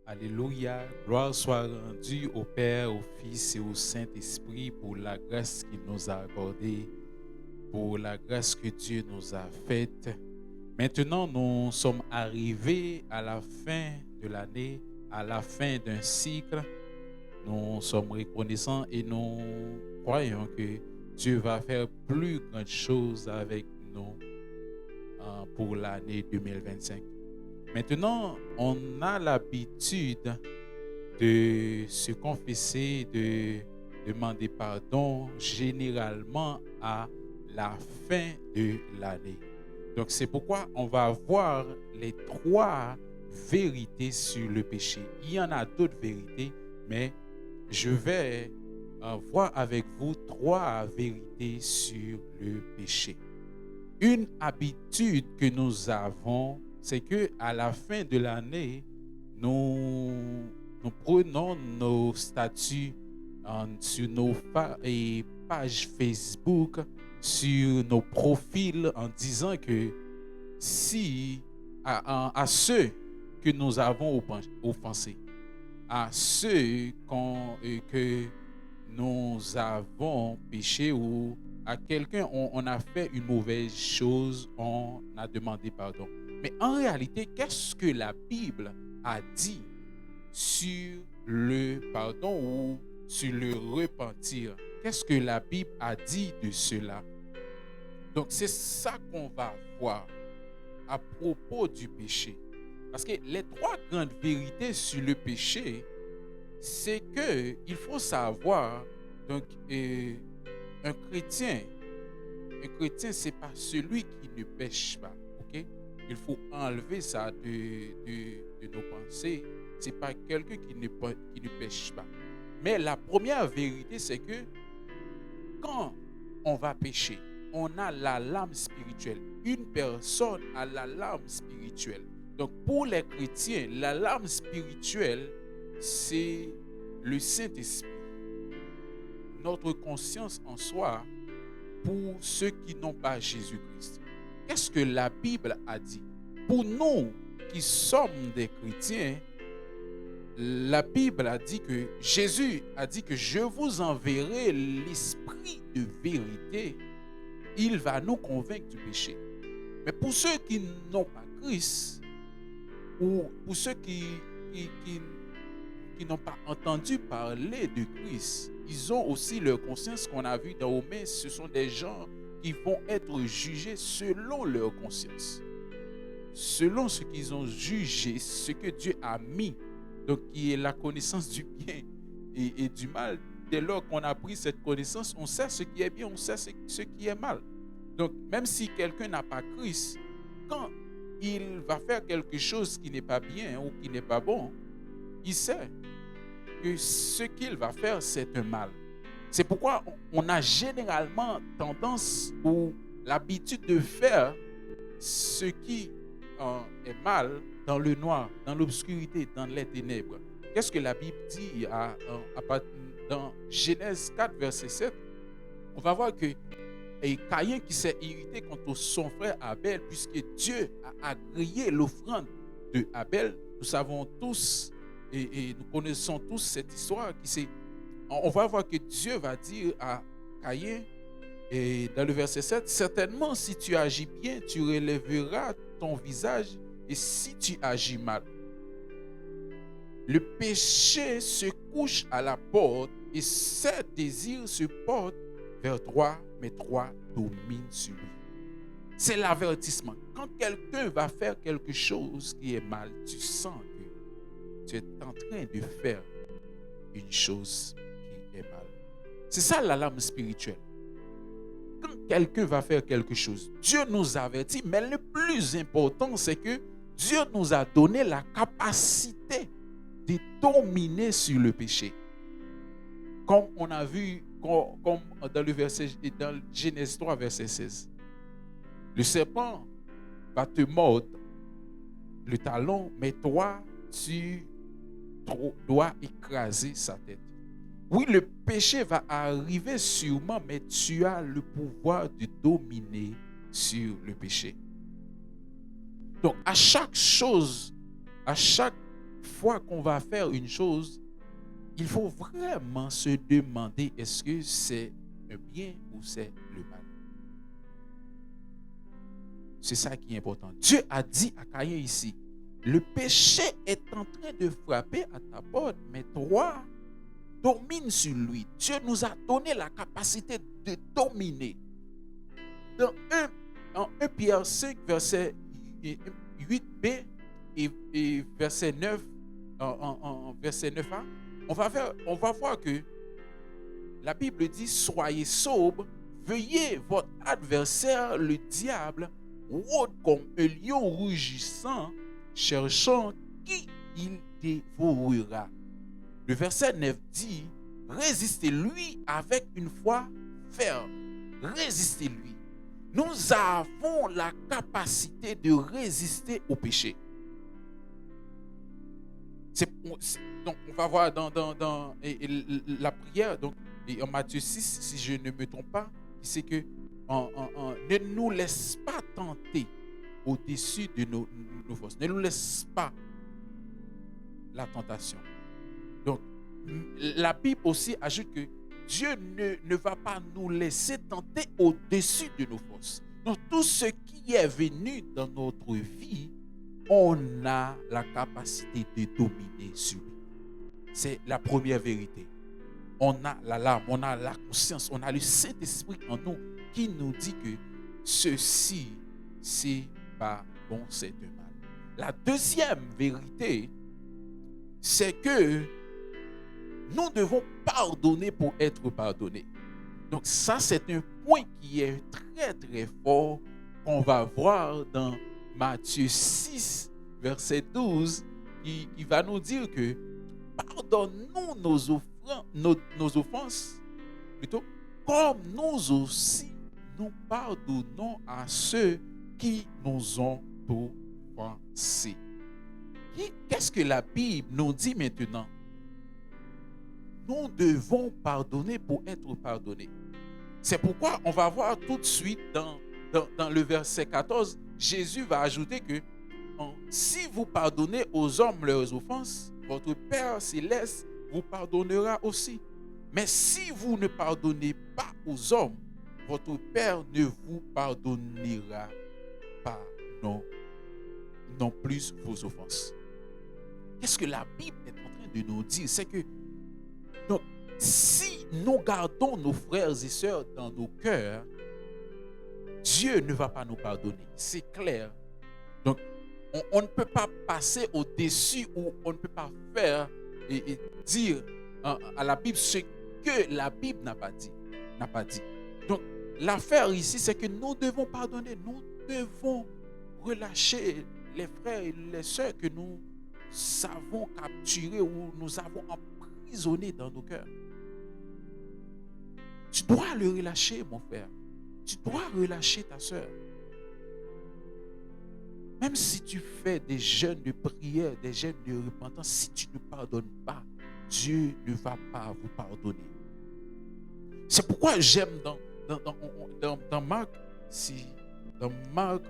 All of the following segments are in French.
Alléluia. Gloire soit rendue au Père, au Fils et au Saint-Esprit pour la grâce qu'il nous a accordée, pour la grâce que Dieu nous a faite. Maintenant, nous sommes arrivés à la fin de l'année, à la fin d'un cycle. Nous sommes reconnaissants et nous croyons que Dieu va faire plus grandes choses avec nous pour l'année 2025. Maintenant, on a l'habitude de se confesser, de demander pardon généralement à la fin de l'année. Donc c'est pourquoi on va voir les 3 vérités sur le péché. Il y en a d'autres vérités, mais je vais voir avec vous 3 vérités sur le péché. Une habitude que nous avons, c'est que à la fin de l'année, nous prenons nos statuts sur nos pages Facebook, sur nos profils, en disant que si à ceux que nous avons offensés, à ceux que nous avons péché ou à quelqu'un, on a fait une mauvaise chose, on a demandé pardon. Mais en réalité, qu'est-ce que la Bible a dit sur le pardon ou sur le repentir? Qu'est-ce que la Bible a dit de cela? Donc, c'est ça qu'on va voir à propos du péché. Parce que les 3 grandes vérités sur le péché, c'est que il faut savoir, donc, un chrétien, c'est pas celui qui ne pêche pas, ok? Il faut enlever ça de nos pensées. C'est pas quelqu'un qui ne pêche pas. Mais la première vérité, c'est que quand on va pécher, on a l'alarme spirituelle. Une personne a l'alarme spirituelle. Donc pour les chrétiens, l'alarme spirituelle, c'est le Saint-Esprit. Notre conscience en soi pour ceux qui n'ont pas Jésus-Christ. Qu'est-ce que la Bible a dit? Pour nous qui sommes des chrétiens, la Bible a dit que Jésus a dit que je vous enverrai l'esprit de vérité. Il va nous convaincre du péché. Mais pour ceux qui n'ont pas Christ, ou pour ceux qui n'ont pas entendu parler de Christ, ils ont aussi leur conscience qu'on a vu dans Romains. Ce sont des gens qui vont être jugés selon leur conscience, selon ce qu'ils ont jugé, ce que Dieu a mis, donc qui est la connaissance du bien et du mal. Dès lors qu'on a pris cette connaissance, on sait ce qui est bien, on sait ce qui est mal. Donc même si quelqu'un n'a pas Christ, quand il va faire quelque chose qui n'est pas bien ou qui n'est pas bon, il sait que ce qu'il va faire, c'est un mal. C'est pourquoi on a généralement tendance ou l'habitude de faire ce qui est mal dans le noir, dans l'obscurité, dans les ténèbres. Qu'est-ce que la Bible dit dans Genèse 4, verset 7? On va voir que Caïn qui s'est irrité contre son frère Abel, puisque Dieu a agréé l'offrande de Abel. Nous savons tous et nous connaissons tous cette histoire. On va voir que Dieu va dire à Caïn, et dans le verset 7, certainement si tu agis bien, tu relèveras ton visage, et si tu agis mal. Le péché se couche à la porte et ses désirs se portent vers toi, mais toi domine sur lui. C'est l'avertissement. Quand quelqu'un va faire quelque chose qui est mal, tu sens que tu es en train de faire une chose qui est mal. C'est ça l'alarme spirituelle. Quand quelqu'un va faire quelque chose, Dieu nous avertit, mais le plus important, c'est que Dieu nous a donné la capacité de dominer sur le péché. Comme on a vu, comme dans Genèse 3, verset 16. Le serpent va te mordre le talon, mais toi, tu dois écraser sa tête. Oui, le péché va arriver sûrement, mais tu as le pouvoir de dominer sur le péché. Donc, à chaque chose, à chaque fois qu'on va faire une chose, il faut vraiment se demander est-ce que c'est un bien ou c'est le mal. C'est ça qui est important. Dieu a dit à Caïn ici, le péché est en train de frapper à ta porte, mais toi, domine sur lui. Dieu nous a donné la capacité de dominer. En 1 Pierre 5, verset 8b et verset 9, en verset 9a, on va voir que la Bible dit, soyez sobres, veuillez votre adversaire, le diable, rôde comme un lion rugissant, cherchant qui il dévorera. Le verset 9 dit, résistez-lui avec une foi ferme. Résistez-lui. Nous avons la capacité de résister au péché. Donc, on va voir dans la prière, donc, et en Matthieu 6, si je ne me trompe pas, c'est que ne nous laisse pas tenter au-dessus de nos forces. Ne nous laisse pas la tentation. Donc, la Bible aussi ajoute que Dieu ne va pas nous laisser tenter au-dessus de nos forces. Donc, tout ce qui est venu dans notre vie, on a la capacité de dominer sur lui. C'est la première vérité. On a la larme, on a la conscience, on a le Saint-Esprit en nous qui nous dit que ceci, c'est pas bon, c'est de mal. La deuxième vérité, c'est que nous devons pardonner pour être pardonnés. Donc ça, c'est un point qui est très, très fort qu'on va voir dans Matthieu 6, verset 12, qui va nous dire que pardonne-nous nos offenses, plutôt, comme nous aussi, nous pardonnons à ceux qui nous ont offensés. Qu'est-ce que la Bible nous dit maintenant? Nous devons pardonner pour être pardonnés. C'est pourquoi on va voir tout de suite dans le verset 14, Jésus va ajouter que si vous pardonnez aux hommes leurs offenses, votre Père céleste vous pardonnera aussi. Mais si vous ne pardonnez pas aux hommes, votre Père ne vous pardonnera pas non plus vos offenses. Qu'est-ce que la Bible est en train de nous dire? C'est que donc, si nous gardons nos frères et sœurs dans nos cœurs, Dieu ne va pas nous pardonner. C'est clair. Donc, on ne peut pas passer au-dessus ou on ne peut pas faire et dire à la Bible ce que la Bible n'a pas dit. Donc, l'affaire ici, c'est que nous devons pardonner. Nous devons relâcher les frères et les sœurs que nous avons capturés ou nous avons emprisonnés dans nos cœurs. Tu dois le relâcher, mon frère. Tu dois relâcher ta sœur. Même si tu fais des jeûnes de prière, des jeûnes de repentance, si tu ne pardonnes pas, Dieu ne va pas vous pardonner. C'est pourquoi j'aime dans Marc, dans Marc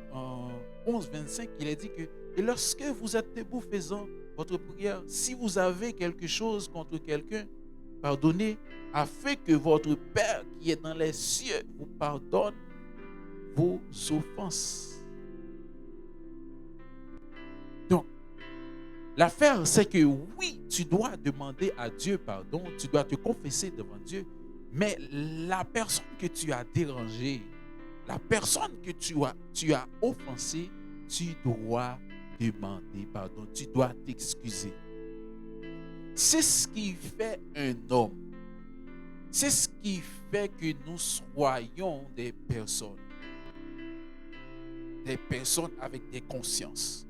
11, 25, il est dit que et lorsque vous êtes debout faisant votre prière, si vous avez quelque chose contre quelqu'un, pardonnez, afin que votre Père qui est dans les cieux vous pardonne vos offenses. Donc, l'affaire, c'est que oui, tu dois demander à Dieu pardon, tu dois te confesser devant Dieu, mais la personne que tu as dérangée, la personne que tu as offensée, tu dois demander pardon, tu dois t'excuser. C'est ce qui fait un homme. C'est ce qui fait que nous soyons des personnes avec des consciences.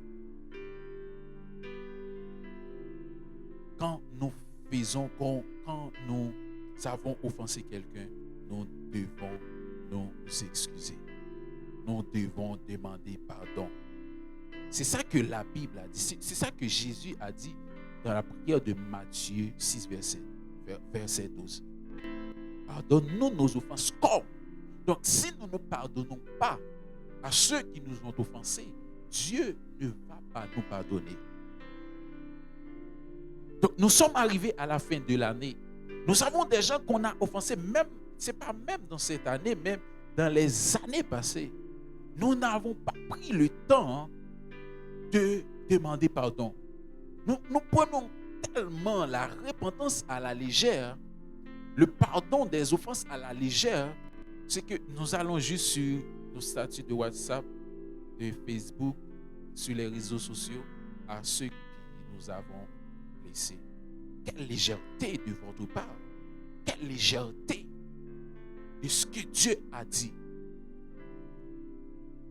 Quand nous avons offensé quelqu'un, nous devons nous excuser. Nous devons demander pardon. C'est ça que la Bible a dit. C'est ça que Jésus a dit dans la prière de Matthieu 6, verset 12. Pardonne-nous nos offenses comme. Donc, si nous ne pardonnons pas à ceux qui nous ont offensés, Dieu ne va pas nous pardonner. Donc, nous sommes arrivés à la fin de l'année. Nous avons des gens qu'on a offensés, même, ce n'est pas même dans cette année, même dans les années passées. Nous n'avons pas pris le temps de demander pardon. Nous prenons tellement la repentance à la légère, le pardon des offenses à la légère, c'est que nous allons juste sur nos statuts de WhatsApp, de Facebook, sur les réseaux sociaux, à ceux qui nous avons laissés. Quelle légèreté de votre part. Quelle légèreté de ce que Dieu a dit.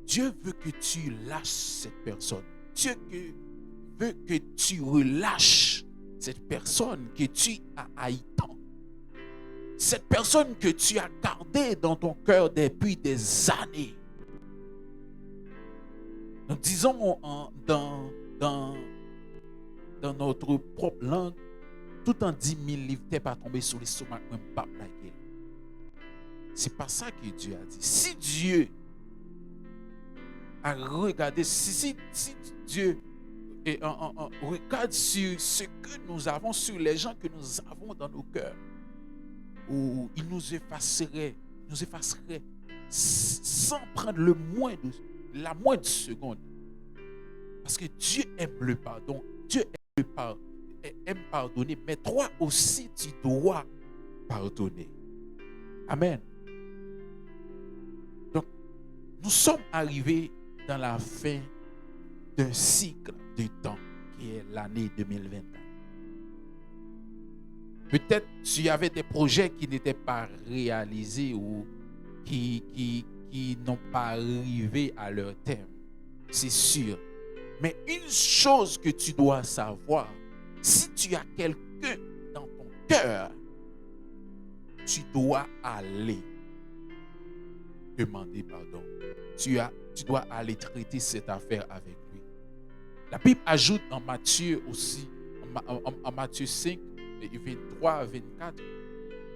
Dieu veut que tu lâches cette personne. Dieu veut que tu relâches cette personne que tu as haï tant. Cette personne que tu as gardée dans ton cœur depuis des années. Nous disons dans notre propre langue, tout en 10 000 livres, t'es pas tombé sur l'estomac, même pas plaqué. C'est pas ça que Dieu a dit. Si Dieu a regardé, si Dieu regarde sur ce que nous avons, sur les gens que nous avons dans nos cœurs, où il nous effacerait sans prendre la moindre seconde. Parce que Dieu aime le pardon, Dieu aime pardonner, mais toi aussi tu dois pardonner. Amen. Donc, nous sommes arrivés dans la fin d'un cycle de temps qui est l'année 2024. Peut-être tu avais des projets qui n'étaient pas réalisés ou qui n'ont pas arrivé à leur terme. C'est sûr. Mais une chose que tu dois savoir, si tu as quelqu'un dans ton cœur, tu dois aller demander pardon. Tu dois aller traiter cette affaire avec lui. La Bible ajoute en Matthieu aussi, en Matthieu 5, 23 à 24.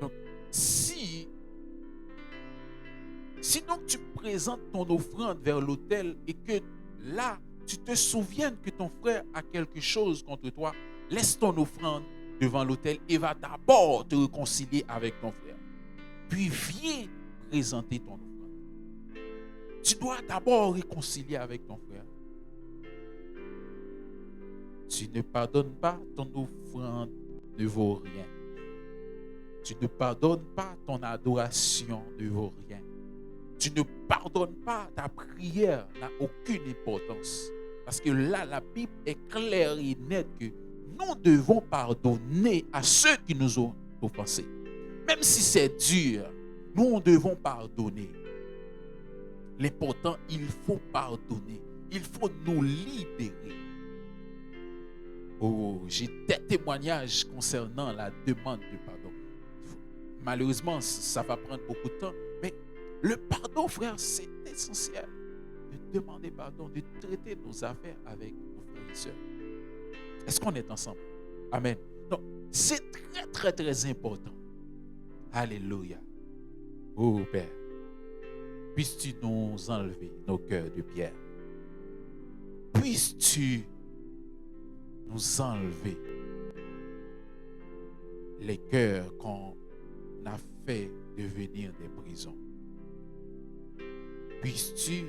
Donc, si donc tu présentes ton offrande vers l'autel et que là, tu te souviennes que ton frère a quelque chose contre toi, laisse ton offrande devant l'autel et va d'abord te réconcilier avec ton frère. Puis viens présenter ton offrande. Tu dois d'abord réconcilier avec ton frère. Tu ne pardonnes pas, ton offrande ne vaut rien. Tu ne pardonnes pas, ton adoration ne vaut rien. Tu ne pardonnes pas, ta prière n'a aucune importance. Parce que là, la Bible est claire et nette que nous devons pardonner à ceux qui nous ont offensés. Même si c'est dur, nous devons pardonner. L'important, il faut pardonner. Il faut nous libérer. Oh, j'ai des témoignages concernant la demande de pardon. Malheureusement, ça va prendre beaucoup de temps. Mais le pardon, frère, c'est essentiel. De demander pardon, de traiter nos affaires avec nos frères et sœurs. Est-ce qu'on est ensemble? Amen. Donc, c'est très, très, très important. Alléluia. Oh, Père, puisses-tu nous enlever nos cœurs de pierre? Puisses-tu nous enlever les cœurs qu'on a fait devenir des prisons? Puisses-tu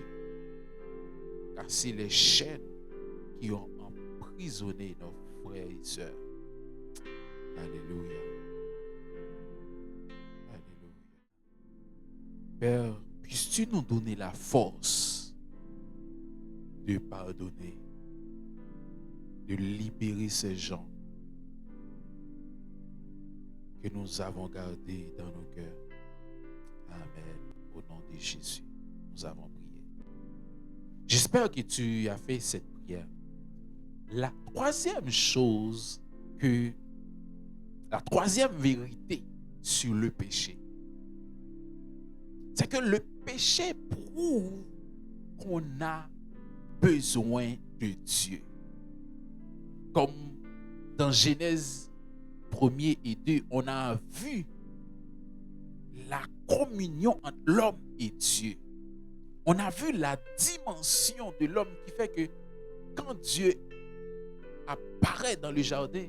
casser les chaînes qui ont emprisonné nos frères et sœurs? Alléluia. Alléluia. Père, puisses-tu nous donner la force de pardonner, de libérer ces gens que nous avons gardés dans nos cœurs. Amen. Au nom de Jésus, nous avons prié. J'espère que tu as fait cette prière. La troisième vérité sur le péché, c'est que le péché prouve qu'on a besoin de Dieu. Comme dans Genèse 1er et 2, on a vu la communion entre l'homme et Dieu. On a vu la dimension de l'homme qui fait que quand Dieu apparaît dans le jardin,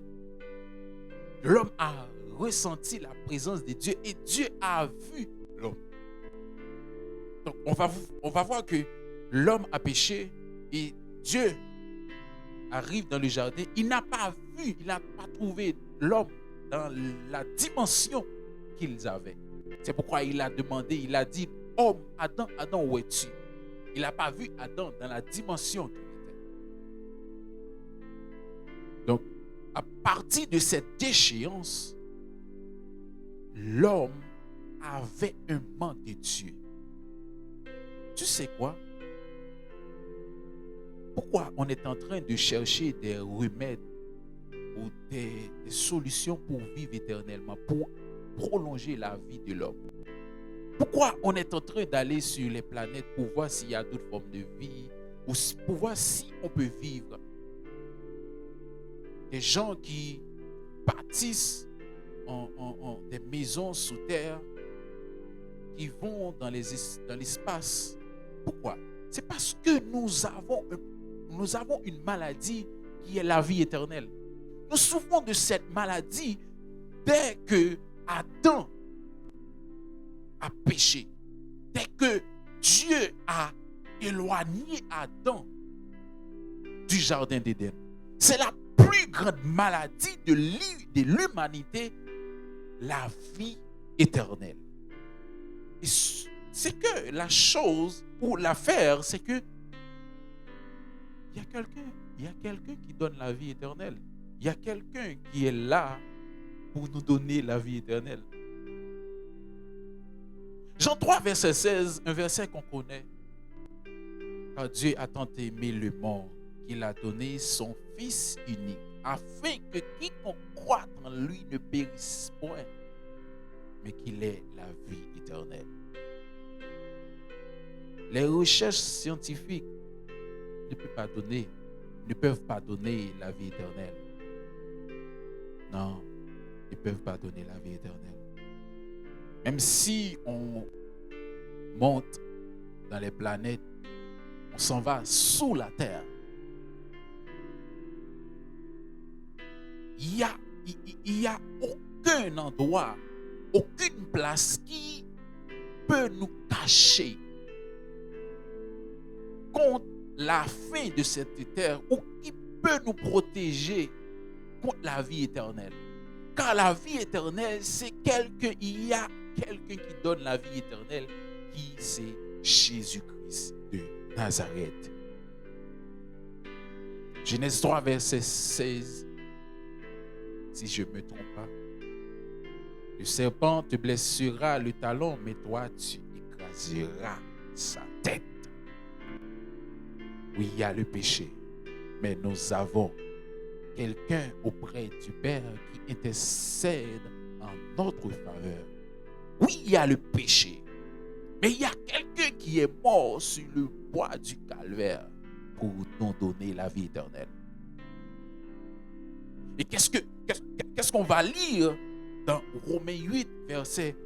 l'homme a ressenti la présence de Dieu et Dieu a vu l'homme. Donc, on va voir que l'homme a péché et Dieu arrive dans le jardin. Il n'a pas vu, il n'a pas trouvé l'homme dans la dimension qu'ils avaient. C'est pourquoi il a demandé, il a dit, homme, Adam, Adam, où es-tu? Il n'a pas vu Adam dans la dimension qu'il était. Donc, à partir de cette déchéance, l'homme avait un manque de Dieu. Tu sais quoi? Pourquoi on est en train de chercher des remèdes ou des solutions pour vivre éternellement, pour prolonger la vie de l'homme? Pourquoi on est en train d'aller sur les planètes pour voir s'il y a d'autres formes de vie ou pour voir si on peut vivre? Des gens qui bâtissent des maisons sous terre, qui vont dans l'espace. Pourquoi? C'est parce que nous avons une maladie qui est la vie éternelle. Nous souffrons de cette maladie dès que Adam a péché, dès que Dieu a éloigné Adam du jardin d'Éden. C'est la plus grande maladie de l'humanité, la vie éternelle. Et c'est que la chose ou l'affaire, c'est que il y a quelqu'un qui donne la vie éternelle. Il y a quelqu'un qui est là pour nous donner la vie éternelle. Jean 3, verset 16, un verset qu'on connaît. Car Dieu a tant aimé le monde qu'il a donné son Fils unique, afin que quiconque croit en lui ne périsse point, mais qu'il ait la vie éternelle. Les recherches scientifiques ne peuvent pas donner la vie éternelle. Non, ils ne peuvent pas donner la vie éternelle. Même si on monte dans les planètes, on s'en va sous la terre. Il y a aucun endroit, aucune place qui peut nous cacher contre la fin de cette terre ou qui peut nous protéger contre la vie éternelle. Car la vie éternelle, c'est il y a quelqu'un qui donne la vie éternelle, qui c'est Jésus-Christ de Nazareth. Genèse 3, verset 16. Si je ne me trompe pas. Le serpent te blessera le talon, mais toi, tu écraseras sa tête. Oui, il y a le péché, mais nous avons quelqu'un auprès du Père qui intercède en notre faveur. Oui, il y a le péché, mais il y a quelqu'un qui est mort sur le bois du calvaire pour nous donner la vie éternelle. Et qu'est-ce qu'on va lire dans Romains 8, versets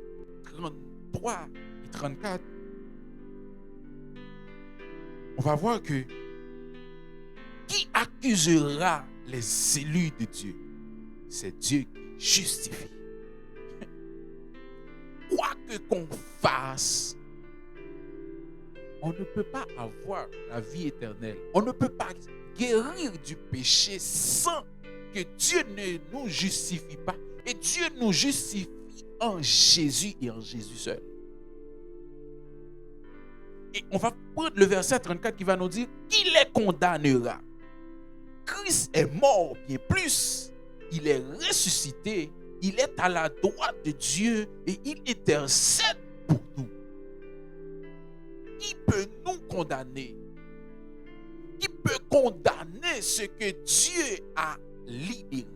33 et 34? On va voir que qui accusera les élus de Dieu? C'est Dieu qui justifie. Quoi que qu'on fasse, on ne peut pas avoir la vie éternelle. On ne peut pas guérir du péché sans que Dieu ne nous justifie pas. Et Dieu nous justifie en Jésus et en Jésus seul. Et on va prendre le verset 34 qui va nous dire qui les condamnera. Christ est mort, bien plus, il est ressuscité, il est à la droite de Dieu et il intercède pour nous. Qui peut nous condamner? Qui peut condamner ce que Dieu a libéré?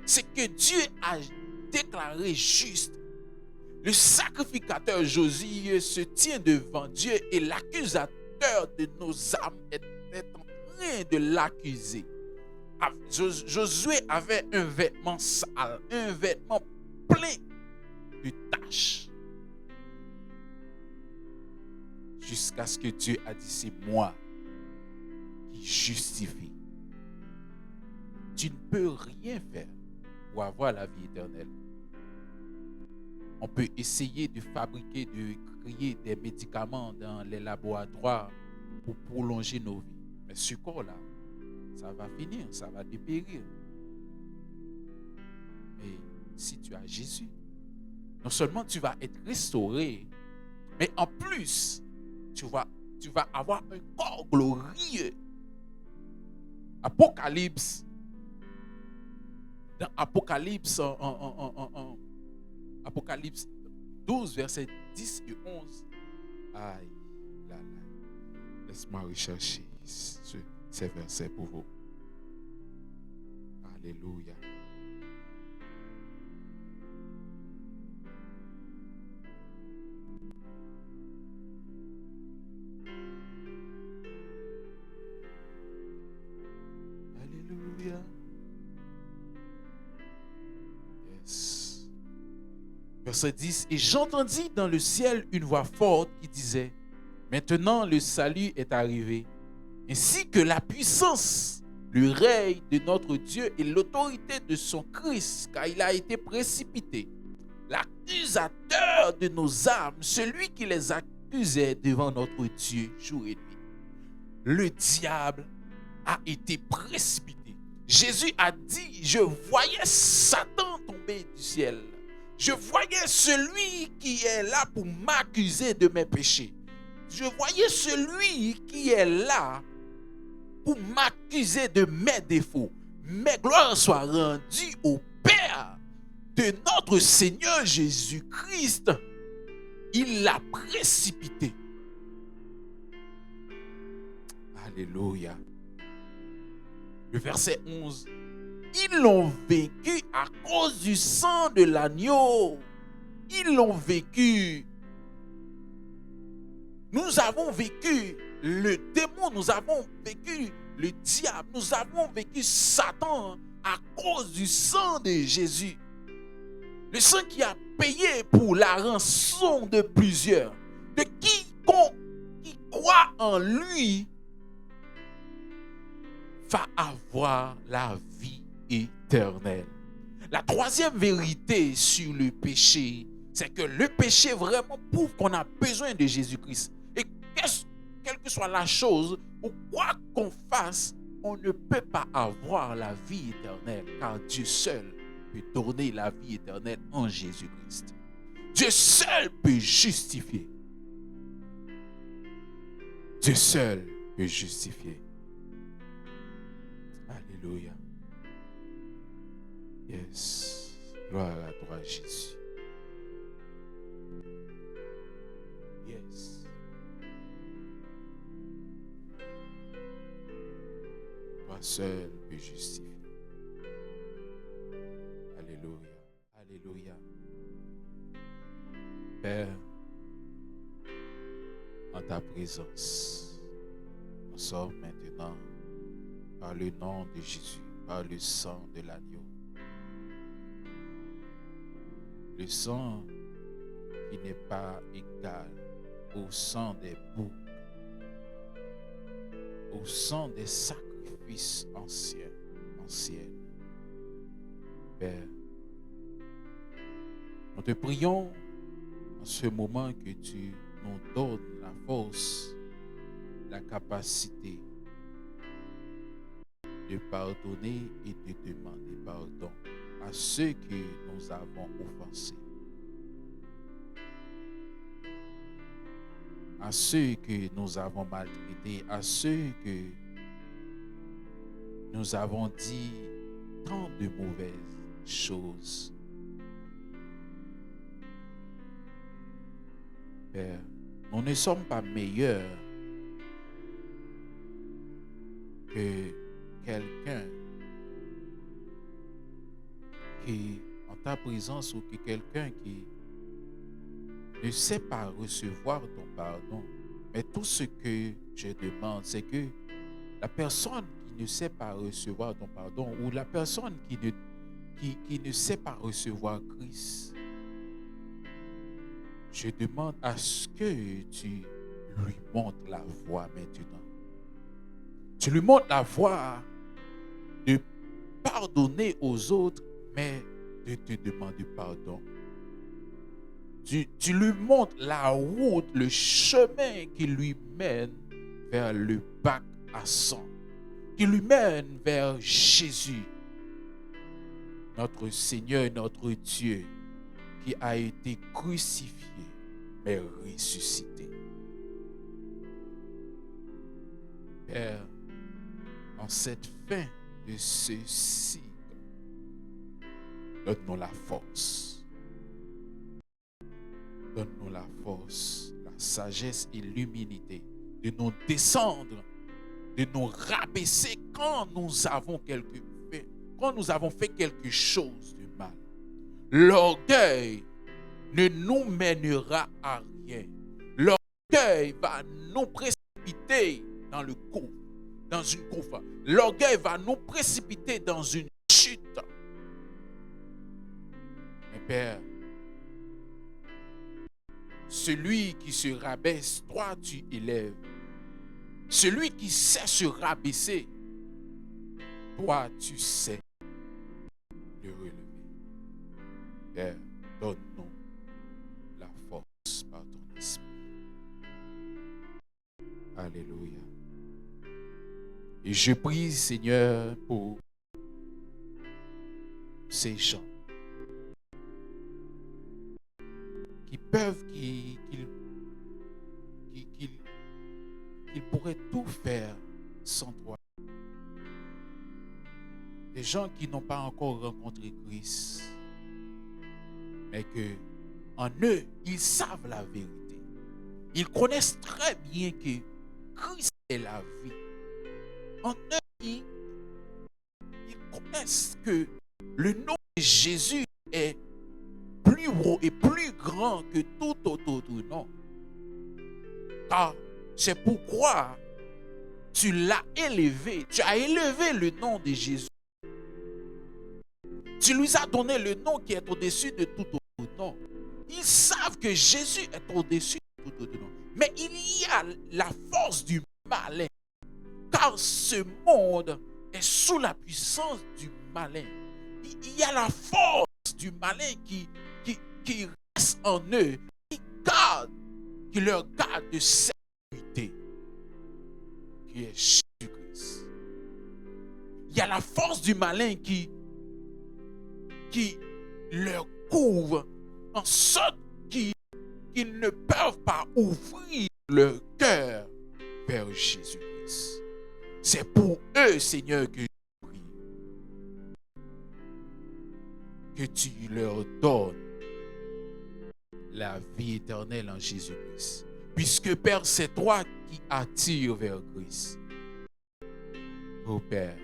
Ce que Dieu a déclaré juste. Le sacrificateur Josué se tient devant Dieu et l'accusateur de nos âmes est en train de l'accuser. Josué avait un vêtement sale, un vêtement plein de taches. Jusqu'à ce que Dieu a dit, c'est moi qui justifie. Tu ne peux rien faire pour avoir la vie éternelle. On peut essayer de fabriquer, de créer des médicaments dans les laboratoires pour prolonger nos vies. Mais ce corps-là, ça va finir, ça va dépérir. Mais si tu as Jésus, non seulement tu vas être restauré, mais en plus, tu vas avoir un corps glorieux. Apocalypse, dans Apocalypse, Apocalypse 12, versets 10 et 11. Aïe, là, là. Laisse-moi rechercher ces versets pour vous. Alléluia. Alléluia. Yes. Verset 10. Et j'entendis dans le ciel une voix forte qui disait: maintenant le salut est arrivé, ainsi que la puissance, le règne de notre Dieu et l'autorité de son Christ, car il a été précipité. L'accusateur de nos âmes, celui qui les accusait devant notre Dieu jour et nuit. Le diable a été précipité. Jésus a dit: je voyais Satan tomber du ciel. Je voyais celui qui est là pour m'accuser de mes péchés. Je voyais celui qui est là pour m'accuser de mes défauts. Mais gloire soit rendue au Père de notre Seigneur Jésus-Christ. Il l'a précipité. Alléluia. Le verset 11. Ils l'ont vaincu à cause du sang de l'agneau. Ils l'ont vaincu. Nous avons vécu le démon, nous avons vécu le diable, nous avons vécu Satan à cause du sang de Jésus. Le sang qui a payé pour la rançon de plusieurs. De quiconque qui croit en lui va avoir la vie éternelle. La troisième vérité sur le péché, c'est que le péché vraiment prouve qu'on a besoin de Jésus-Christ. Et quelle que soit la chose, ou quoi qu'on fasse, on ne peut pas avoir la vie éternelle, car Dieu seul peut donner la vie éternelle en Jésus-Christ. Dieu seul peut justifier. Dieu seul peut justifier. Alléluia. Yes. Gloire à toi, Jésus. Yes. Toi seul peux justifier. Alléluia. Alléluia. Père, en ta présence, nous sommes maintenant par le nom de Jésus, par le sang de l'agneau. Le sang qui n'est pas égal au sang des boucs, au sang des sacrifices anciens. Père, nous te prions en ce moment que tu nous donnes la force, la capacité de pardonner et de demander pardon à ceux que nous avons offensés, à ceux que nous avons maltraités, à ceux que nous avons dit tant de mauvaises choses. Père, nous ne sommes pas meilleurs que quelqu'un qui, en ta présence, ou que quelqu'un qui ne sait pas recevoir ton pardon. Mais tout ce que je demande, c'est que la personne qui ne sait pas recevoir ton pardon, ou la personne qui ne sait pas recevoir Christ, je demande à ce que tu lui montres la voie maintenant. Tu lui montres la voie de pardonner aux autres, mais de te demander pardon. Tu lui montres la route, le chemin qui lui mène vers le bac à sang, qui lui mène vers Jésus, notre Seigneur et notre Dieu, qui a été crucifié, mais ressuscité. Père, en cette fin de ce cycle, donne-nous la force. Donne-nous la force, la sagesse et l'humilité de nous descendre, de nous rabaisser quand nous avons fait quelque chose de mal. L'orgueil ne nous mènera à rien. L'orgueil va nous précipiter dans le gouffre, dans une gouffre. L'orgueil va nous précipiter dans une chute. Mais Père, celui qui se rabaisse, toi tu élèves. Celui qui sait se rabaisser, toi tu sais le relever. Père, donne-nous la force par ton esprit. Alléluia. Et je prie, Seigneur, pour ces gens qui peuvent, qu'ils pourraient tout faire sans toi. Des gens qui n'ont pas encore rencontré Christ, mais que en eux, ils savent la vérité. Ils connaissent très bien que Christ est la vie. En eux, ils connaissent que le nom de Jésus est plus haut et plus grand que tout autre nom. Car c'est pourquoi tu l'as élevé. Tu as élevé le nom de Jésus. Tu lui as donné le nom qui est au-dessus de tout autre nom. Ils savent que Jésus est au-dessus de tout autre nom. Mais il y a la force du malin. Car ce monde est sous la puissance du malin. Il y a la force du malin qui reste en eux, qui leur garde de sécurité, qui est Jésus-Christ. Il y a la force du malin qui leur couvre en sorte qu'ils ne peuvent pas ouvrir leur cœur vers Jésus-Christ. C'est pour eux, Seigneur, que je prie. Que tu leur donnes la vie éternelle en Jésus-Christ. Puisque, Père, c'est toi qui attires vers Christ. Oh Père,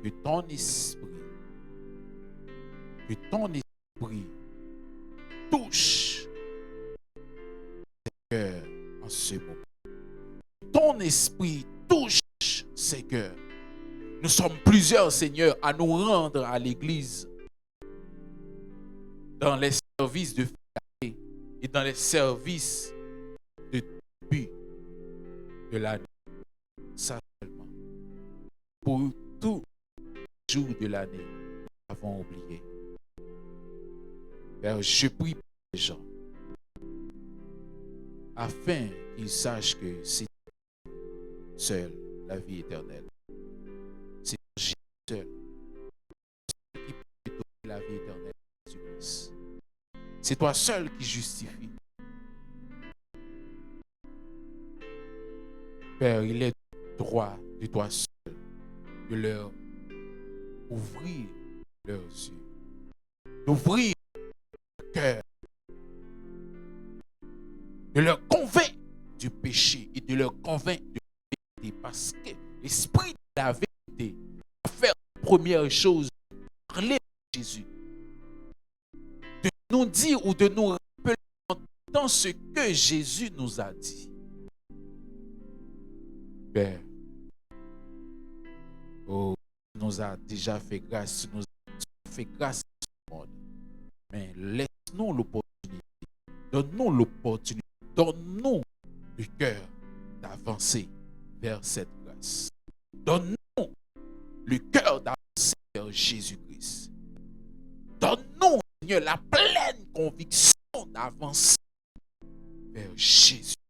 que ton esprit touche ces cœurs en ce moment. Ton esprit touche ces cœurs. Nous sommes plusieurs, Seigneur, à nous rendre à l'église dans les services de fête et dans les services de début de l'année. Ça seulement. Pour tous les jours de l'année, nous avons oublié. Père, je prie pour les gens afin qu'ils sachent que c'est seul la vie éternelle. C'est Jésus seul qui peut donner la vie éternelle à Jésus-Christ. C'est toi seul qui justifie. Père, il est droit de toi seul de leur ouvrir leurs yeux, d'ouvrir leur cœur, de leur convaincre du péché et de leur convaincre de la vérité. Parce que l'esprit de la vérité va faire la première chose, parler de Jésus, de nous dire ou de nous rappeler dans ce que Jésus nous a dit. Père, oh, tu nous as déjà fait grâce, tu nous as fait grâce à ce monde. Mais laisse-nous l'opportunité, donne-nous l'opportunité, donne-nous le cœur d'avancer vers cette grâce. Donne-nous le cœur d'avancer vers Jésus-Christ. Seigneur, la pleine conviction d'avancer vers Jésus.